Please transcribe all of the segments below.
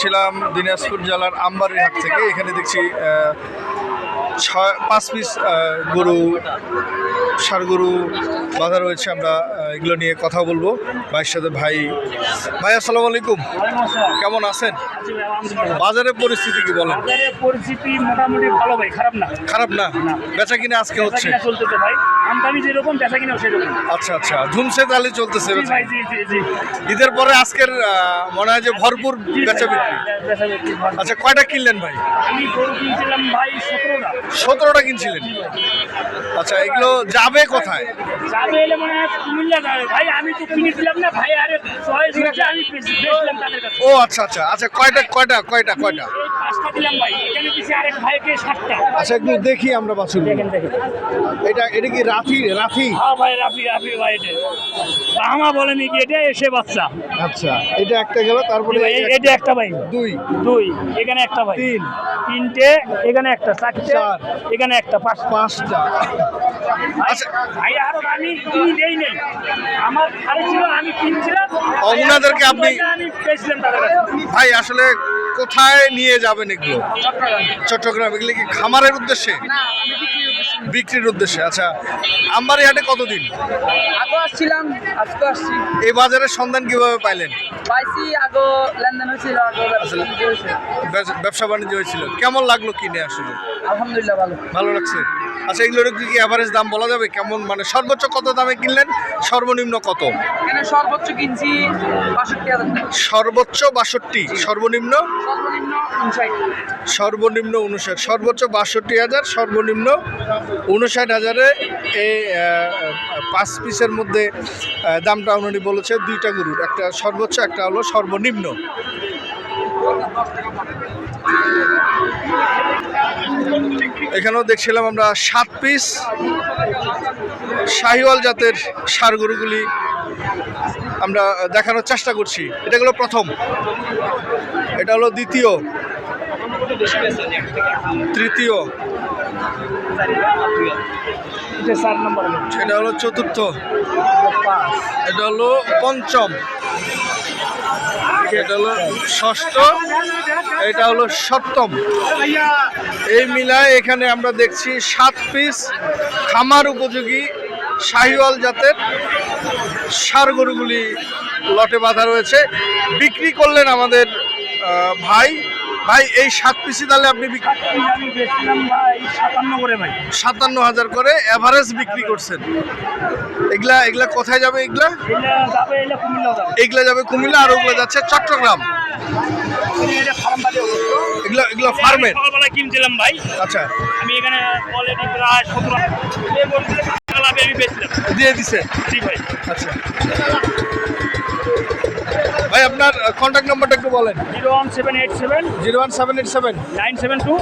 ছিলাম দিনাজপুর জেলার আমবাড়ির হাট থেকে। এখানে দেখছি 5 পিস গরু, ষাঁড় গরু বাঁধা রয়েছে। আমরা এগুলো নিয়ে কথা বলবো ভাইয়ের সাথে। ভাই আসসালামু আলাইকুম, কেমন আছেন? বাজারের পরিস্থিতি কি বলেন? পরিস্থিতি মোটামুটি ভালো ভাই, খারাপ না। খারাপ না? বেচা কিনা আজকে হচ্ছে? চলতেছে ভাই, আমদানি যেরকম বেচা কিনাও সেরকম। আচ্ছা, ধুমসে তাহলে চলতেছে বেচা? ভাই জি। ঈদের পরে আজকের মনে হয় যে ভরপুর বেচা বিক্রি। আচ্ছা, কয়টা কিনলেন ভাই? আমি গরু কিনছিলাম ভাই 17টা কিনছিলেন। আচ্ছা, এগুলো যাবে কোথায়? যাবে এলে মনে হয় কুমিল্লা যাবে ভাই। আমি তো কিনেছিলাম না ভাই, আরে চয়েস হচ্ছে আমি বেচলাম তাদের কাছে। ও আচ্ছা, কয়টা? এই 5টা দিলাম ভাই, এখানে কিছু আরেক ভাইকে 7টা। আচ্ছা, একটু দেখি আমরা বাছুর। দেখেন এটা কি রাফি? হ্যাঁ ভাই, রাফি ভাই। এটা আমা বলেনি কি, এটা এসে বাচ্চা। আচ্ছা, এটা একটা গেল, তারপরে এটা একটা ভাই, দুই এখানে একটা ভাই, তিনটে এখানে একটা, 4টে এখানে একটা, 5টা। আচ্ছা ভাই, আরো আমি কিনি দেই নাই, আমার খালি ছিল, আমি কিনছিলাম। ওনাদেরকে আপনি আমি পেয়েছিলাম তাদের কাছে। ভাই আসলে কোথায় নিয়ে যাবেন এগুলো? চট্টগ্রাম। এগুলো কি খামারের উদ্দেশ্যে? বিক্রির উদ্দেশ্যে। আচ্ছা, আমবাড়ি হাটে কতদিন? আগে আসছিলাম, আজকে আসছি। এই বাজারের সন্ধান কিভাবে পাইলেন? পাইছি, আগে লেনদেন হয়েছিল, ব্যবসা বাণিজ্য হয়েছিল। কেমন লাগলো কিনে? আসলে আলহামদুলিল্লাহ ভালো লাগছে। আচ্ছা, এগুলোর কি অ্যাভারেজ দাম বলা যাবে? কেমন, মানে সর্বোচ্চ কত দামে কিনলেন, সর্বনিম্ন কত? এখানে সর্বোচ্চ কিনছি 62,000 টাকা। সর্বোচ্চ 62, সর্বনিম্ন 59, সর্বোচ্চ 62,000, সর্বনিম্ন 59,000-এ এই 5 পিসের মধ্যে দামটা উনি বলেছে। 2টা গরুর, একটা সর্বোচ্চ, একটা হলো সর্বনিম্ন। এখানেও দেখছিলাম আমরা 7 পিস শাহিওয়াল জাতের ষাঁড় গরুগুলি আমরা দেখানোর চেষ্টা করছি। এটা হলো প্রথম, এটা হলো দ্বিতীয়, তৃতীয়, এটা হলো চতুর্থ, এটা হলো পঞ্চম, এটা হলো ষষ্ঠ, এটা হলো সপ্তম। এই মিলায় এখানে আমরা দেখছি 7 পিস খামার উপযোগী শাহিওয়াল জাতের ষাঁড় গরুগুলি লটে বাঁধা রয়েছে। বিক্রি করলেন আমাদের ভাই। এই 7 পিসি তাহলে আপনি আমি বেচলাম ভাই 57 করে ভাই, 57,000 করে এভারেজ বিক্রি করছেন। এগুলা কোথায় যাবে? এগুলা যাবে কুমিল্লা, আর ওগুলো যাচ্ছে চট্টগ্রাম। এগুলো ফার্মের সকালবেলা কিনছিলাম ভাই। আচ্ছা, আমি এখানে অলরেডি প্রায় 17 লাভে আমি বেচলাম, দিয়ে দিছে। জি ভাই। আচ্ছা ভাই, আপনার কন্ট্যাক্ট নাম্বারটা একটু বলেন। 01787 972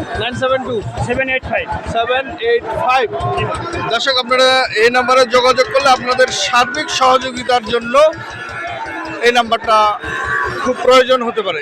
785। দর্শক, আপনারা এই নাম্বারে যোগাযোগ করলে আপনাদের সার্বিক সহযোগিতার জন্য এই নাম্বারটা খুব প্রয়োজন হতে পারে।